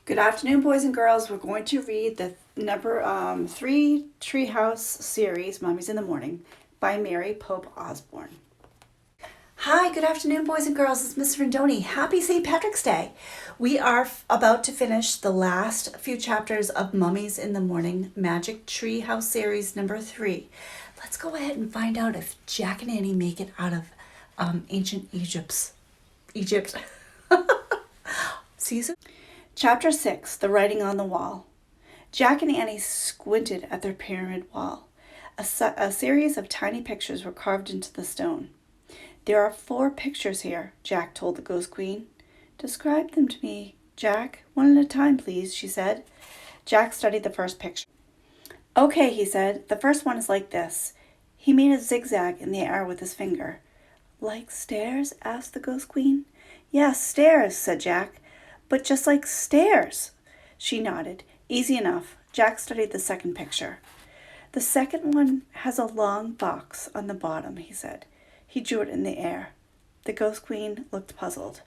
Good afternoon, boys and girls. We're going to read the number 3 Treehouse series, Mummies in the Morning, by Mary Pope Osborne. Hi, good afternoon, boys and girls. It's Miss Rindoni. Happy St. Patrick's Day. We are about to finish the last few chapters of Mummies in the Morning, Magic Treehouse series number 3. Let's go ahead and find out if Jack and Annie make it out of ancient Egypt. Season? Chapter 6, The Writing on the Wall. Jack and Annie squinted at their pyramid wall. A series of tiny pictures were carved into the stone. There are 4 pictures here, Jack told the Ghost Queen. Describe them to me, Jack. One at a time, please, she said. Jack studied the first picture. Okay, he said. The first one is like this. He made a zigzag in the air with his finger. Like stairs? Asked the Ghost Queen. Yes, stairs, said Jack. But just like stairs. She nodded. Easy enough. Jack studied the second picture. The second one has a long box on the bottom, he said. He drew it in the air. The Ghost Queen looked puzzled.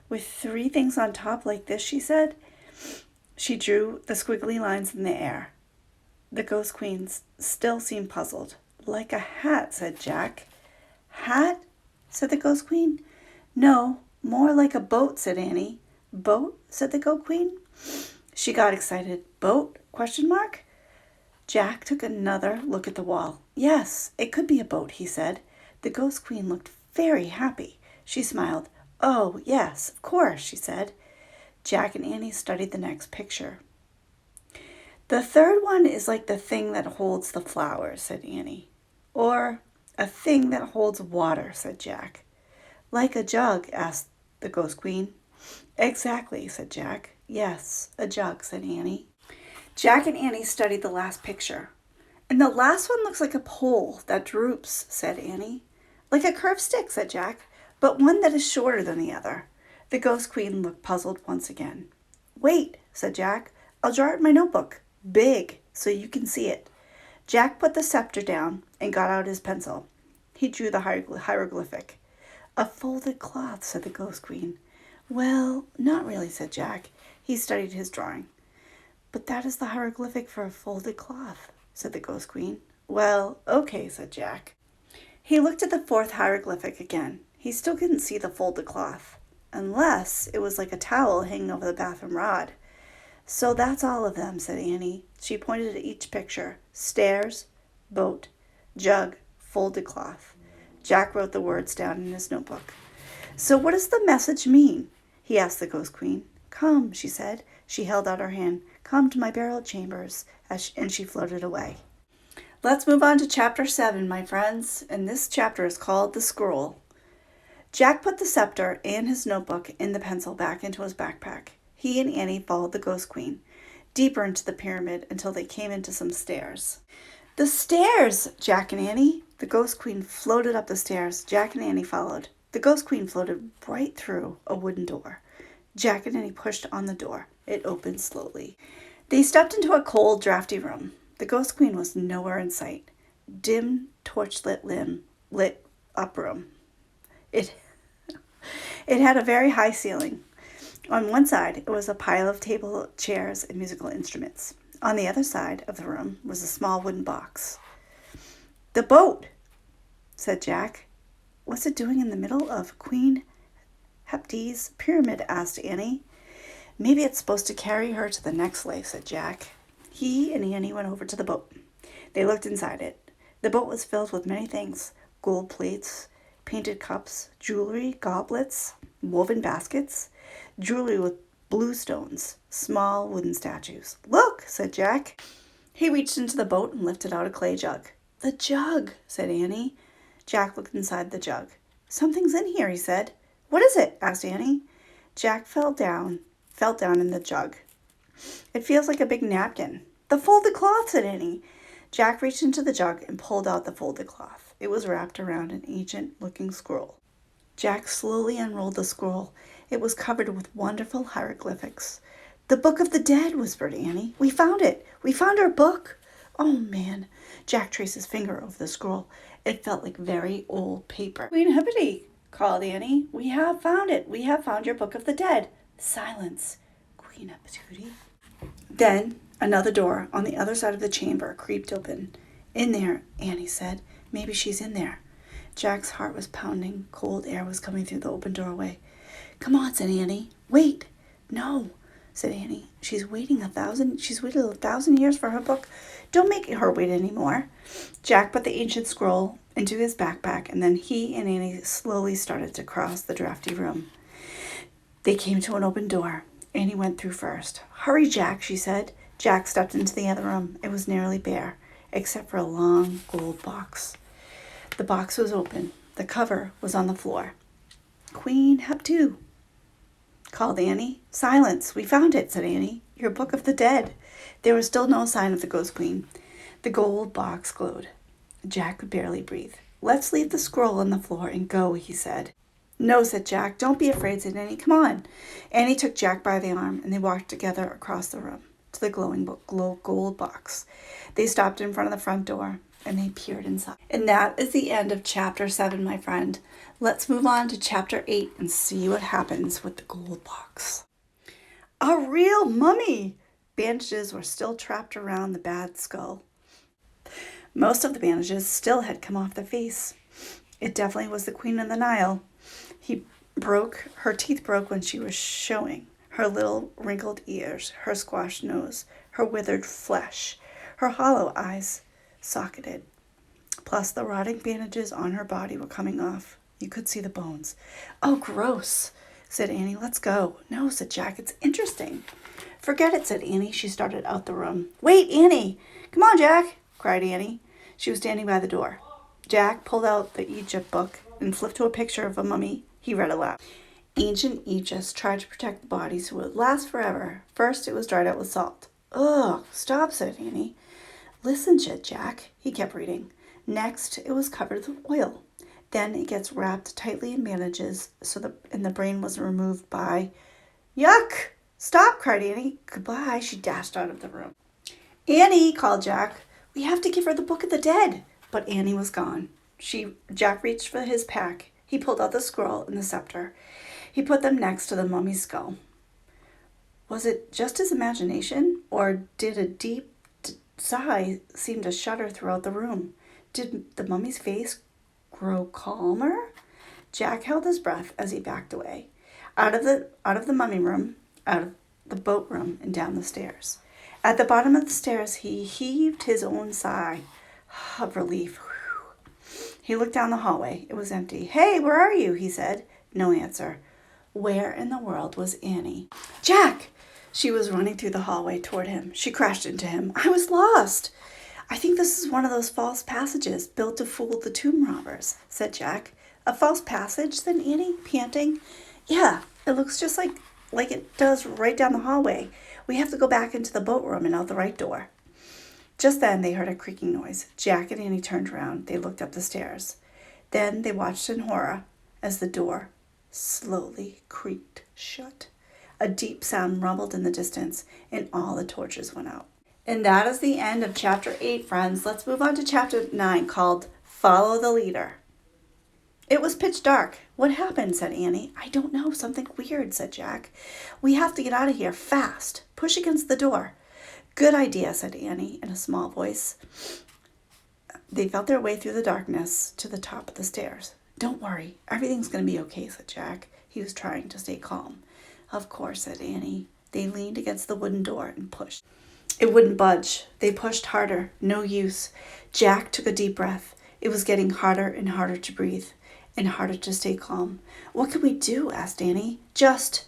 With 3 things on top like this, she said. She drew the squiggly lines in the air. The Ghost Queen still seemed puzzled. Like a hat, said Jack. Hat? Said the Ghost Queen. No, more like a boat, said Annie. Boat? Said the Ghost Queen. She got excited. Boat? ? Jack took another look at the wall. Yes, it could be a boat, he said. The Ghost Queen looked very happy. She smiled. Oh, yes, of course, she said. Jack and Annie studied the next picture. The third one is like the thing that holds the flowers, said Annie. Or a thing that holds water, said Jack. Like a jug? Asked the Ghost Queen. Exactly, said Jack. Yes, a jug, said Annie. Jack and Annie studied the last picture. And the last one looks like a pole that droops, said Annie. Like a curved stick, said Jack, but one that is shorter than the other. The Ghost Queen looked puzzled once again. Wait, said Jack. I'll draw it in my notebook. Big, so you can see it. Jack put the scepter down and got out his pencil. He drew the hieroglyphic. A folded cloth, said the Ghost Queen. Well, not really, said Jack. He studied his drawing. But that is the hieroglyphic for a folded cloth, said the Ghost Queen. Well, okay, said Jack. He looked at the 4th hieroglyphic again. He still couldn't see the folded cloth, unless it was like a towel hanging over the bathroom rod. So that's all of them, said Annie. She pointed at each picture. Stairs, boat, jug, folded cloth. Jack wrote the words down in his notebook. So what does the message mean? He asked the Ghost Queen. Come, she said. She held out her hand. Come to my burial chambers, and she floated away. Let's move on to chapter 7, my friends, and this chapter is called The Scroll. Jack put the scepter and his notebook and the pencil back into his backpack. He and Annie followed the Ghost Queen deeper into the pyramid until they came into some stairs. The stairs, Jack and Annie. The Ghost Queen floated up the stairs. Jack and Annie followed. The Ghost Queen floated right through a wooden door. Jack and Annie pushed on the door. It opened slowly. They stepped into a cold, drafty room. The Ghost Queen was nowhere in sight. Dim, torchlit lit up room. It had a very high ceiling. On one side, it was a pile of table chairs and musical instruments. On the other side of the room was a small wooden box. The boat, said Jack. What's it doing in the middle of Queen Hepti's pyramid? Asked Annie. Maybe it's supposed to carry her to the next life, said Jack. He and Annie went over to the boat. They looked inside it. The boat was filled with many things. Gold plates, painted cups, jewelry, goblets, woven baskets, jewelry with blue stones, small wooden statues. Look, said Jack. He reached into the boat and lifted out a clay jug. The jug, said Annie. Jack looked inside the jug. Something's in here, he said. What is it? Asked Annie. Jack felt down in the jug. It feels like a big napkin. The folded cloth, said Annie. Jack reached into the jug and pulled out the folded cloth. It was wrapped around an ancient-looking scroll. Jack slowly unrolled the scroll. It was covered with wonderful hieroglyphics. The Book of the Dead, whispered Annie. We found it. We found our book. Oh, man. Jack traced his finger over the scroll. It felt like very old paper. Queen Hippity, called Annie. We have found it. We have found your Book of the Dead. Silence. Queen a Patootie. Then another door on the other side of the chamber creaked open. In there, Annie said. Maybe she's in there. Jack's heart was pounding. Cold air was coming through the open doorway. Come on, said Annie. Wait. No, said Annie. She's waited 1,000 years for her book. Don't make her wait any more. Jack put the ancient scroll into his backpack, and then he and Annie slowly started to cross the drafty room. They came to an open door. Annie went through first. Hurry, Jack, she said. Jack stepped into the other room. It was nearly bare, except for a long gold box. The box was open. The cover was on the floor. Queen Heptu, called Annie. Silence. We found it, said Annie. Your Book of the Dead. There was still no sign of the Ghost Queen. The gold box glowed. Jack could barely breathe. Let's leave the scroll on the floor and go, he said. No, said Jack. Don't be afraid, said Annie. Come on. Annie took Jack by the arm, and they walked together across the room to the glowing gold box. They stopped in front of the front door, and they peered inside. And that is the end of chapter 7, my friend. Let's move on to chapter 8 and see what happens with the gold box. A real mummy! Bandages were still trapped around the bad skull. Most of the bandages still had come off the face. It definitely was the Queen of the Nile. Her teeth broke when she was showing. Her little wrinkled ears, her squashed nose, her withered flesh, her hollow eyes socketed. Plus the rotting bandages on her body were coming off. You could see the bones. Oh, gross, said Annie. Let's go. No, said Jack. It's interesting. Forget it, said Annie. She started out the room. Wait, Annie. Come on, Jack, cried Annie. She was standing by the door. Jack pulled out the Egypt book and flipped to a picture of a mummy. He read aloud. Ancient Egypts tried to protect the bodies who would last forever. First, it was dried out with salt. Ugh, stop, said Annie. Listen, said Jack. He kept reading. Next, it was covered with oil. Then it gets wrapped tightly in bandages and the brain was removed by... Yuck! Stop, cried Annie. Goodbye. She dashed out of the room. Annie, called Jack. We have to give her the Book of the Dead. But Annie was gone. Jack reached for his pack. He pulled out the scroll and the scepter. He put them next to the mummy's skull. Was it just his imagination, or did a deep sigh seem to shudder throughout the room? Did the mummy's face grow calmer? Jack held his breath as he backed away, out of the mummy room, out of the boat room, and down the stairs. At the bottom of the stairs, he heaved his own sigh of relief. He looked down the hallway. It was empty. Hey, where are you? He said. No answer. Where in the world was Annie? Jack! She was running through the hallway toward him. She crashed into him. I was lost. I think this is one of those false passages built to fool the tomb robbers, said Jack. A false passage? Said Annie, panting. Yeah, it looks just like it does right down the hallway. We have to go back into the boat room and out the right door. Just then they heard a creaking noise. Jack and Annie turned around. They looked up the stairs. Then they watched in horror as the door slowly creaked shut. A deep sound rumbled in the distance, and all the torches went out. And that is the end of chapter 8, friends. Let's move on to chapter 9, called Follow the Leader. It was pitch dark. What happened? Said Annie. I don't know. Something weird, said Jack. We have to get out of here fast. Push against the door. Good idea, said Annie in a small voice. They felt their way through the darkness to the top of the stairs. Don't worry. Everything's going to be okay, said Jack. He was trying to stay calm. Of course, said Annie. They leaned against the wooden door and pushed. It wouldn't budge. They pushed harder. No use. Jack took a deep breath. It was getting harder and harder to breathe, and harder to stay calm. What can we do? Asked Annie. Just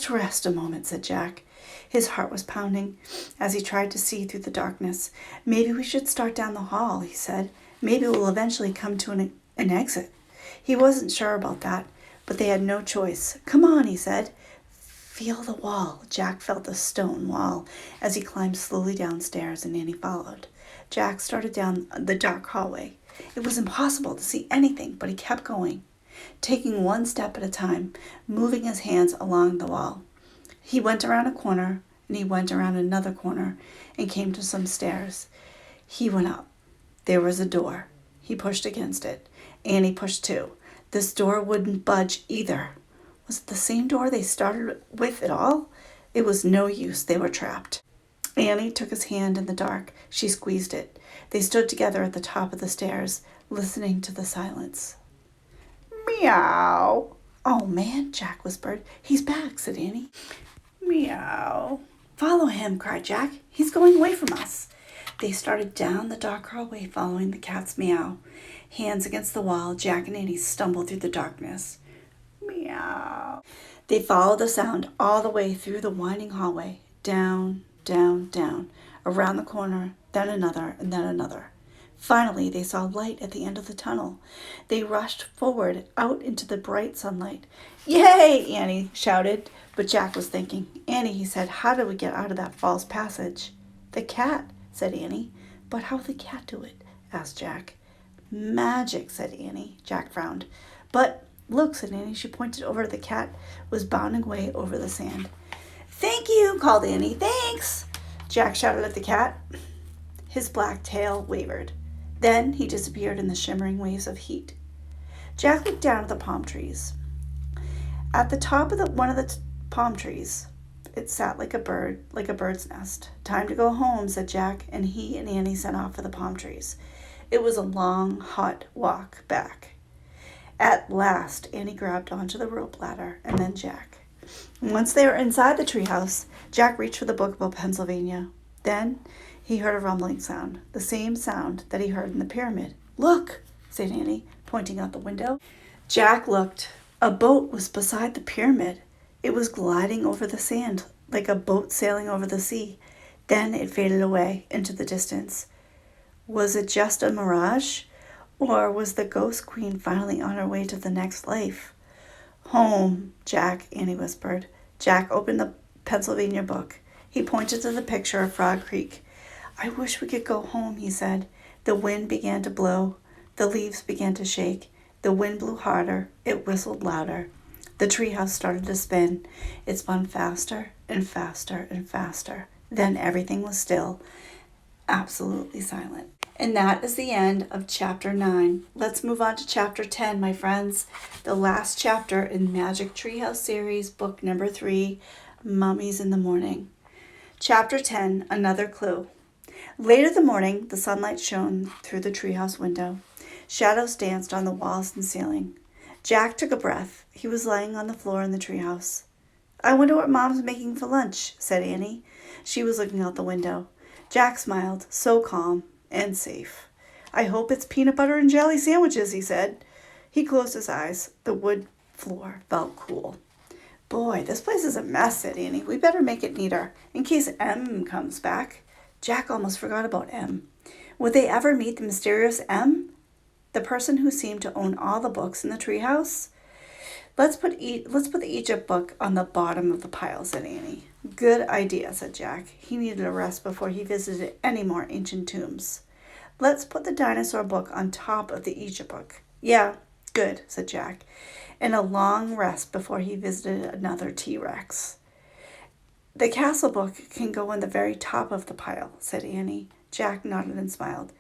rest a moment, said Jack. His heart was pounding as he tried to see through the darkness. Maybe we should start down the hall, he said. Maybe we'll eventually come to an exit. He wasn't sure about that, but they had no choice. Come on, he said. Feel the wall. Jack felt the stone wall as he climbed slowly downstairs, and Annie followed. Jack started down the dark hallway. It was impossible to see anything, but he kept going, taking one step at a time, moving his hands along the wall. He went around a corner, and he went around another corner, and came to some stairs. He went up. There was a door. He pushed against it. Annie pushed too. This door wouldn't budge either. Was it the same door they started with at all? It was no use. They were trapped. Annie took his hand in the dark. She squeezed it. They stood together at the top of the stairs, listening to the silence. Meow. Oh, man, Jack whispered. He's back, said Annie. Meow. Follow him, cried Jack. He's going away from us. They started down the dark hallway, following the cat's meow. Hands against the wall, Jack and Annie stumbled through the darkness. Meow. They followed the sound all the way through the winding hallway, down, down, down, around the corner, then another, and then another. Finally, they saw light at the end of the tunnel. They rushed forward, out into the bright sunlight. Yay! Annie shouted, but Jack was thinking. Annie, he said, how do we get out of that false passage? The cat, said Annie. But how will the cat do it? Asked Jack. Magic, said Annie. Jack frowned. But look, said Annie. She pointed over to the cat, was bounding away over the sand. Thank you, called Annie. Thanks! Jack shouted at the cat. His black tail wavered. Then he disappeared in the shimmering waves of heat. Jack looked down at the palm trees. At the top of one of the palm trees, it sat like a bird's nest. Time to go home, said Jack, and he and Annie set off for the palm trees. It was a long, hot walk back. At last, Annie grabbed onto the rope ladder, and then Jack. Once they were inside the treehouse, Jack reached for the book about Pennsylvania. Then he heard a rumbling sound, the same sound that he heard in the pyramid. Look, said Annie, pointing out the window. Jack looked. A boat was beside the pyramid. It was gliding over the sand like a boat sailing over the sea. Then it faded away into the distance. Was it just a mirage? Or was the ghost queen finally on her way to the next life? Home, Jack, Annie whispered. Jack opened the Pennsylvania book. He pointed to the picture of Frog Creek. I wish we could go home, he said. The wind began to blow. The leaves began to shake. The wind blew harder. It whistled louder. The treehouse started to spin. It spun faster and faster and faster. Then everything was still, absolutely silent. And that is the end of chapter 9. Let's move on to chapter 10, my friends. The last chapter in Magic Treehouse series, book number 3, Mummies in the Morning. Chapter 10, Another Clue. Later the morning, the sunlight shone through the treehouse window. Shadows danced on the walls and ceiling. Jack took a breath. He was lying on the floor in the treehouse. I wonder what Mom's making for lunch, said Annie. She was looking out the window. Jack smiled, so calm and safe. I hope it's peanut butter and jelly sandwiches, he said. He closed his eyes. The wood floor felt cool. Boy, this place is a mess, said Annie. We better make it neater, in case M comes back. Jack almost forgot about M. Would they ever meet the mysterious M? The person who seemed to own all the books in the treehouse? Let's put the Egypt book on the bottom of the pile, said Annie. Good idea, said Jack. He needed a rest before he visited any more ancient tombs. Let's put the dinosaur book on top of the Egypt book. Yeah, good, said Jack. And a long rest before he visited another T-Rex. The castle book can go on the very top of the pile, said Annie. Jack nodded and smiled.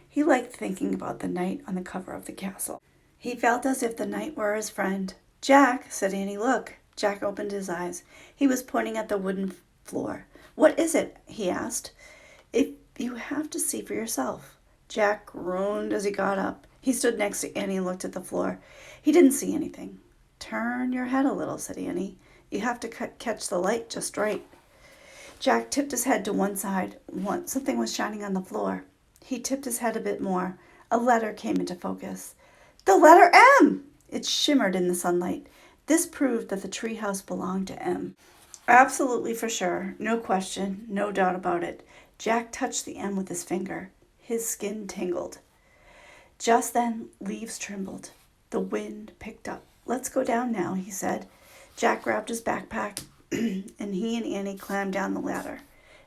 He liked thinking about the knight on the cover of the castle. He felt as if the knight were his friend. Jack, said Annie, look. Jack opened his eyes. He was pointing at the wooden floor. What is it? He asked. If you have to see for yourself. Jack groaned as he got up. He stood next to Annie and looked at the floor. He didn't see anything. Turn your head a little, said Annie. You have to catch the light just right. Jack tipped his head to one side. Something was shining on the floor. He tipped his head a bit more. A letter came into focus. The letter M! It shimmered in the sunlight. This proved that the treehouse belonged to M. Absolutely for sure. No question. No doubt about it. Jack touched the M with his finger. His skin tingled. Just then, leaves trembled. The wind picked up. Let's go down now, he said. Jack grabbed his backpack, and he and Annie climbed down the ladder.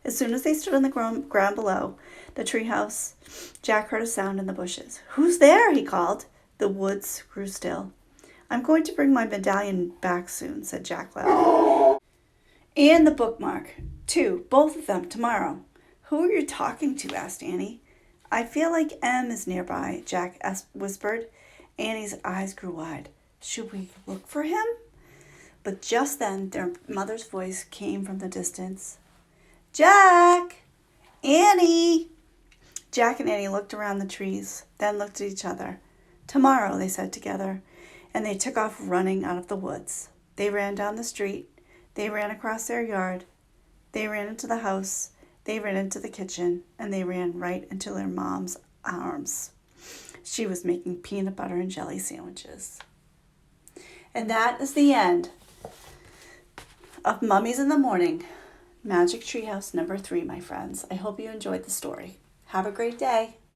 As soon as they stood on the ground below the treehouse, Jack heard a sound in the bushes. Who's there? He called. The woods grew still. I'm going to bring my medallion back soon, said Jack loudly. And the bookmark, too, both of them, tomorrow. Who are you talking to? Asked Annie. I feel like M is nearby, Jack whispered. Annie's eyes grew wide. Should we look for him? But just then their mother's voice came from the distance. Jack! Annie! Jack and Annie looked around the trees, then looked at each other. Tomorrow, they said together, and they took off running out of the woods. They ran down the street. They ran across their yard. They ran into the house. They ran into the kitchen, and they ran right into their mom's arms. She was making peanut butter and jelly sandwiches. And that is the end of Mummies in the Morning, Magic Treehouse number 3, my friends. I hope you enjoyed the story. Have a great day.